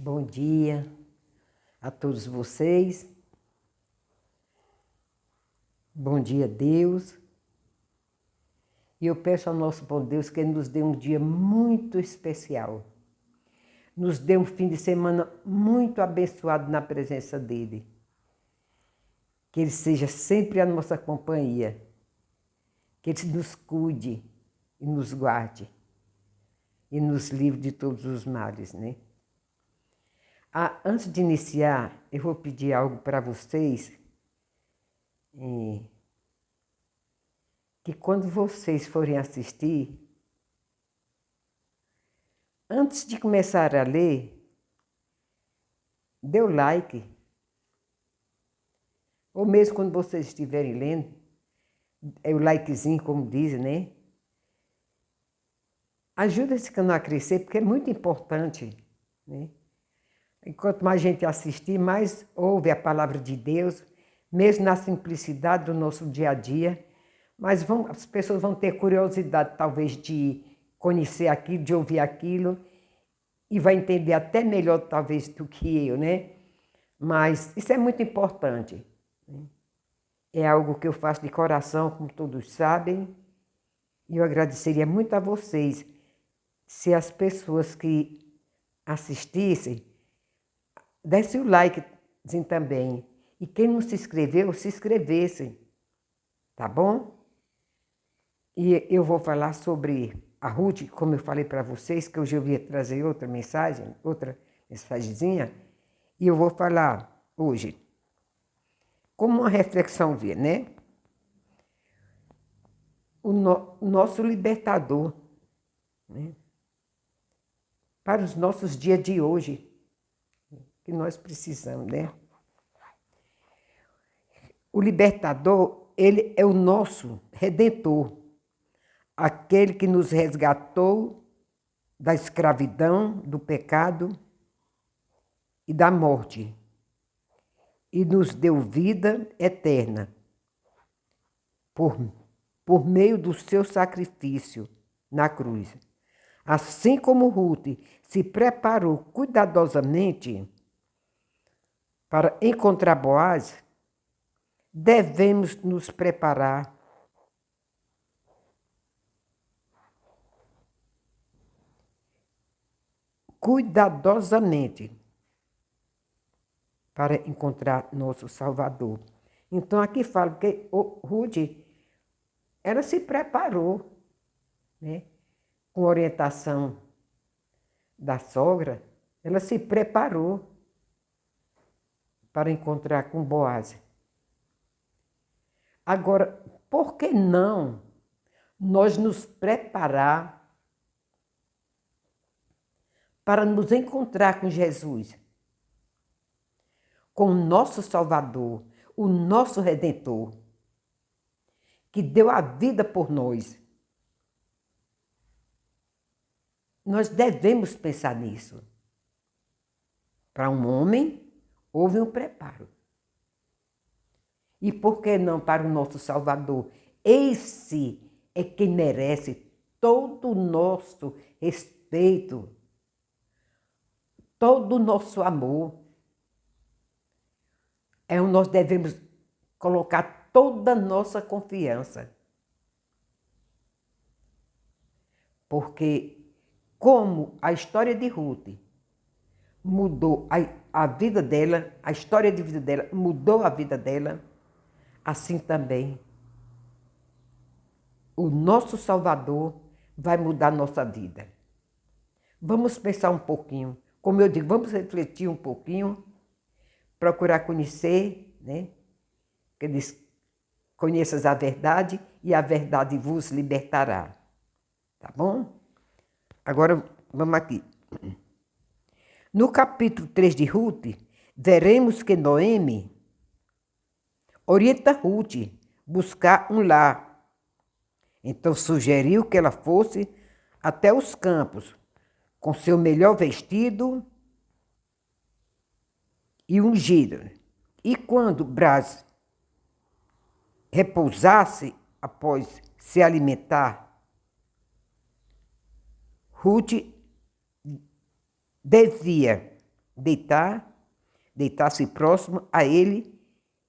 Bom dia a todos vocês. Bom dia, Deus. E eu peço ao nosso bom Deus que Ele nos dê um dia muito especial. Nos dê um fim de semana muito abençoado na presença dEle. Que Ele seja sempre a nossa companhia. Que Ele nos cuide e nos guarde. E nos livre de todos os males, né? Antes de iniciar, eu vou pedir algo para vocês. Que quando vocês forem assistir, antes de começar a ler, dê o like. Ou mesmo quando vocês estiverem lendo, é o likezinho, como dizem, né? Ajuda esse canal a crescer, porque é muito importante, né? E quanto mais gente assistir, mais ouve a palavra de Deus, mesmo na simplicidade do nosso dia a dia. Mas as pessoas vão ter curiosidade, talvez, de conhecer aquilo, de ouvir aquilo, e vai entender até melhor, talvez, do que eu, né? Mas isso é muito importante, né? É algo que eu faço de coração, como todos sabem, e eu agradeceria muito a vocês se as pessoas que assistissem dessem o like também. E quem não se inscreveu, se inscrevesse, tá bom? E eu vou falar sobre a Ruth, como eu falei para vocês, que hoje eu ia trazer outra mensagenzinha, e eu vou falar hoje, como uma reflexãozinha, né? O nosso libertador, né? Para os nossos dias de hoje, que nós precisamos, né? O libertador, ele é o nosso redentor, aquele que nos resgatou da escravidão, do pecado e da morte, e nos deu vida eterna por meio do seu sacrifício na cruz. Assim como Ruth se preparou cuidadosamente para encontrar Boaz, devemos nos preparar cuidadosamente para encontrar nosso Salvador. Então aqui fala que Ruth, ela se preparou, né? Com orientação da sogra, ela se preparou para encontrar com Boaz. Agora, por que não nós nos preparar para nos encontrar com Jesus, com o nosso Salvador, o nosso Redentor, que deu a vida por nós? Nós devemos pensar nisso. Para um homem, houve um preparo. E por que não para o nosso Salvador? Esse é quem merece todo o nosso respeito, todo o nosso amor. É onde nós devemos colocar toda a nossa confiança. Porque como a história de Ruth mudou a vida dela, a história de vida dela mudou a vida dela, assim também o nosso Salvador vai mudar a nossa vida. Vamos pensar um pouquinho. Como eu digo, vamos refletir um pouquinho, procurar conhecer, né? Que diz, conheças a verdade e a verdade vos libertará. Tá bom? Agora, vamos aqui. No capítulo 3 de Ruth, veremos que Noemi orienta Ruth buscar um lar. Então, sugeriu que ela fosse até os campos, com seu melhor vestido e ungido. E quando Boaz repousasse após se alimentar, Ruth devia deitar-se próximo a ele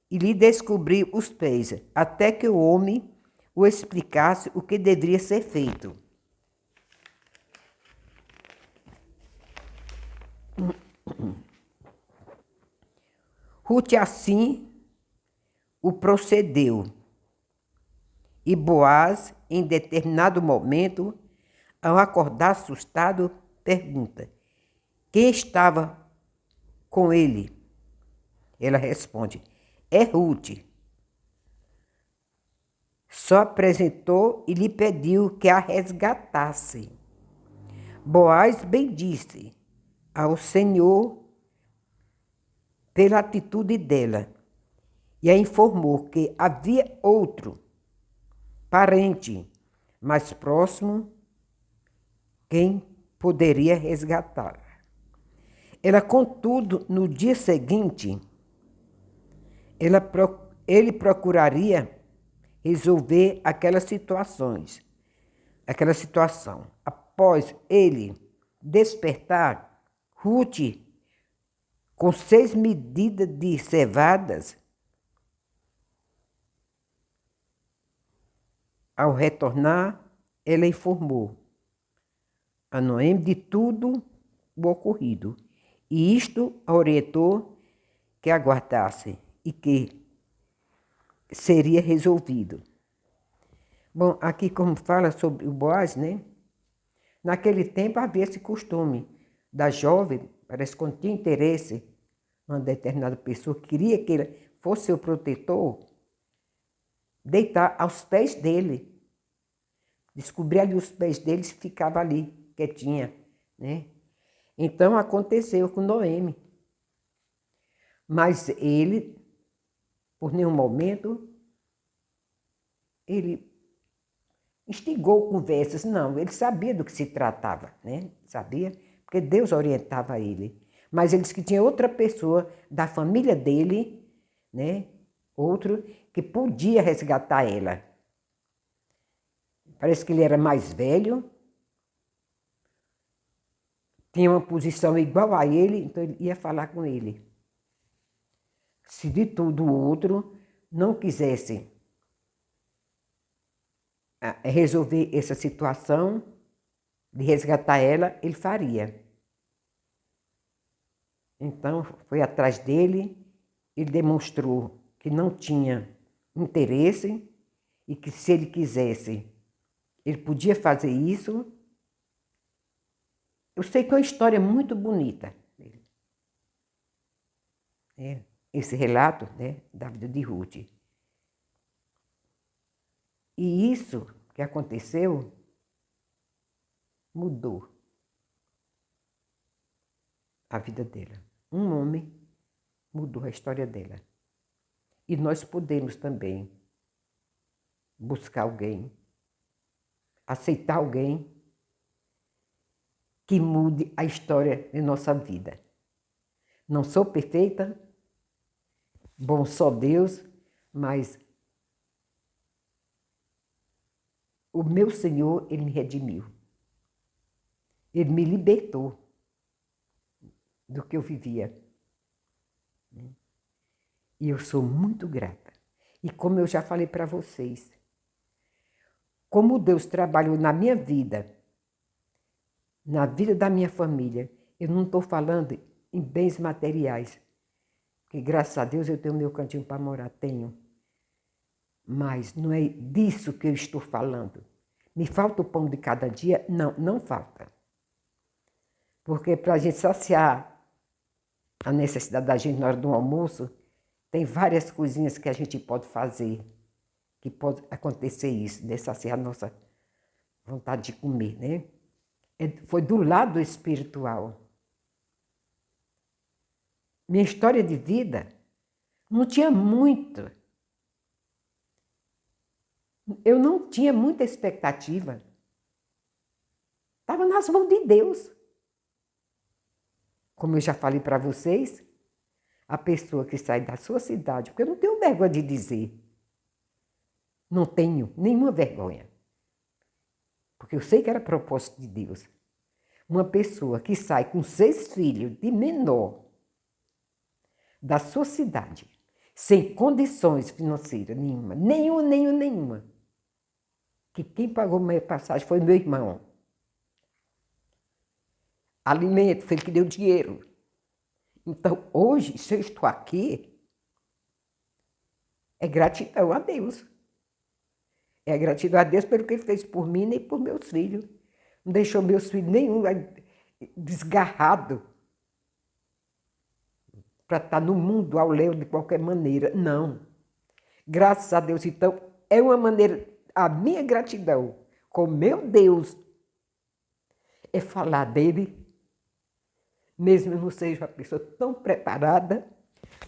e lhe descobrir os pés, até que o homem o explicasse o que deveria ser feito. Ruth assim o procedeu. E Boaz, em determinado momento, ao acordar assustado, pergunta: quem estava com ele? Ela responde: é Ruth. Só apresentou e lhe pediu que a resgatasse. Boaz bendisse ao Senhor pela atitude dela e a informou que havia outro parente mais próximo quem poderia resgatá-la. Ela, contudo, no dia seguinte, ele procuraria resolver aquela situação. Após ele despertar, Ruth, com 6 medidas de cevadas, ao retornar, ela informou a Noemi de tudo o ocorrido, e isto a orientou que aguardasse e que seria resolvido. Bom, aqui como fala sobre o Boaz, né? Naquele tempo havia esse costume da jovem, parece que quando tinha interesse em uma determinada pessoa, queria que ele fosse seu protetor, deitar aos pés dele. Descobria ali os pés dele e ficava ali, quietinha, né? Então aconteceu com Noemi. Mas ele, por nenhum momento, ele instigou conversas, não, ele sabia do que se tratava, né? Sabia, porque Deus orientava ele. Mas ele disse que tinha outra pessoa da família dele, né? Outro que podia resgatar ela. Parece que ele era mais velho, tinha uma posição igual a ele, então ele ia falar com ele. Se de tudo o outro não quisesse resolver essa situação, de resgatar ela, ele faria. Então, foi atrás dele, ele demonstrou que não tinha interesse e que se ele quisesse, ele podia fazer isso. Eu sei que é uma história muito bonita. Esse relato, né, da vida de Ruth. E isso que aconteceu mudou a vida dela. Um homem mudou a história dela. E nós podemos também buscar alguém, aceitar alguém que mude a história de nossa vida. Não sou perfeita, bom só Deus, mas o meu Senhor, Ele me redimiu. Ele me libertou do que eu vivia. E eu sou muito grata. E como eu já falei para vocês, como Deus trabalhou na minha vida, na vida da minha família, eu não estou falando em bens materiais, porque graças a Deus eu tenho meu cantinho para morar, tenho. Mas não é disso que eu estou falando. Me falta o pão de cada dia? Não, não falta. Porque para a gente saciar a necessidade da gente na hora do almoço, tem várias coisinhas que a gente pode fazer, que pode acontecer isso, de saciar a nossa vontade de comer, né? Foi do lado espiritual. Minha história de vida não tinha muito. Eu não tinha muita expectativa. Estava nas mãos de Deus. Como eu já falei para vocês, a pessoa que sai da sua cidade, porque eu não tenho vergonha de dizer, não tenho nenhuma vergonha, porque eu sei que era propósito de Deus. Uma pessoa que sai com 6 filhos de menor, da sua cidade, sem condições financeiras nenhuma, que quem pagou minha passagem foi meu irmão. Alimento foi ele que deu dinheiro. Então, hoje, se eu estou aqui, é gratidão a Deus. É gratidão a Deus pelo que Ele fez por mim e por meus filhos. Não deixou meus filhos nenhum desgarrado para estar no mundo ao léu de qualquer maneira. Não. Graças a Deus, então, é uma maneira, a minha gratidão com meu Deus é falar dele, mesmo eu não seja uma pessoa tão preparada,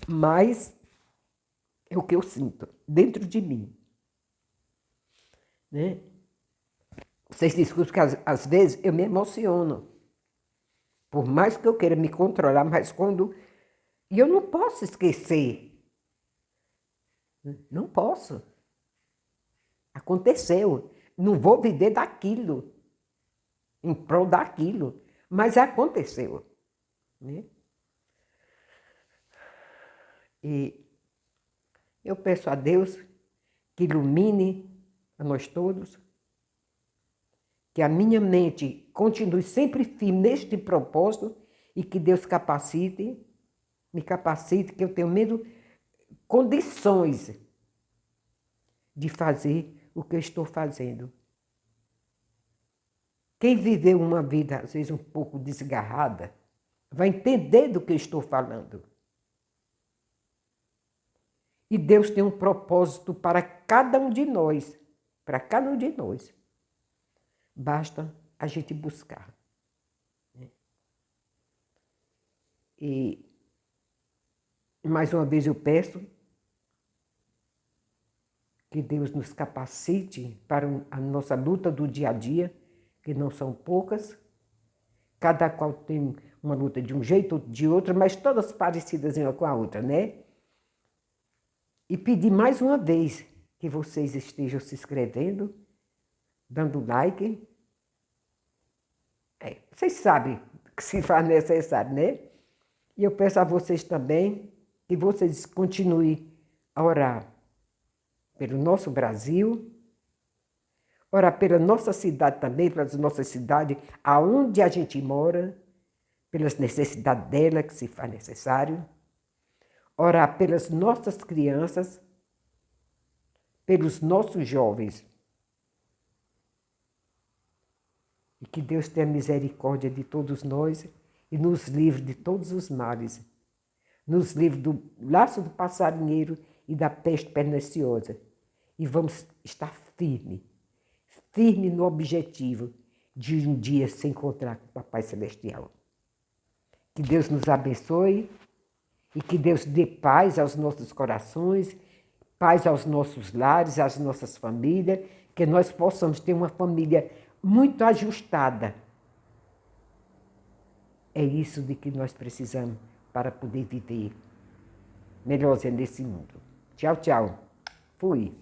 mas é o que eu sinto dentro de mim. Né? Vocês desculpem que às vezes eu me emociono. Por mais que eu queira me controlar, mas quando... E eu não posso esquecer. Não posso. Aconteceu. Não vou viver daquilo. Em prol daquilo. Mas aconteceu. Né? E eu peço a Deus que ilumine a nós todos, que a minha mente continue sempre firme neste propósito e que Deus me capacite, que eu tenha mesmo condições de fazer o que eu estou fazendo. Quem viveu uma vida, às vezes, um pouco desgarrada, vai entender do que eu estou falando. E Deus tem um propósito para cada um de nós, Basta a gente buscar. E, mais uma vez, eu peço que Deus nos capacite para a nossa luta do dia a dia, que não são poucas. Cada qual tem uma luta de um jeito ou de outro, mas todas parecidas uma com a outra, né? E pedir mais uma vez que vocês estejam se inscrevendo, dando like. Vocês sabem que se faz necessário, né? E eu peço a vocês também que vocês continuem a orar pelo nosso Brasil, orar pela nossa cidade também, pelas nossas cidades, aonde a gente mora, pelas necessidades dela, que se faz necessário, orar pelas nossas crianças, pelos nossos jovens. E que Deus tenha misericórdia de todos nós e nos livre de todos os males. Nos livre do laço do passarinheiro e da peste perniciosa. E vamos estar firme no objetivo de um dia se encontrar com o Papai Celestial. Que Deus nos abençoe e que Deus dê paz aos nossos corações, paz aos nossos lares, às nossas famílias, que nós possamos ter uma família muito ajustada. É isso de que nós precisamos para poder viver melhor nesse mundo. Tchau, tchau. Fui.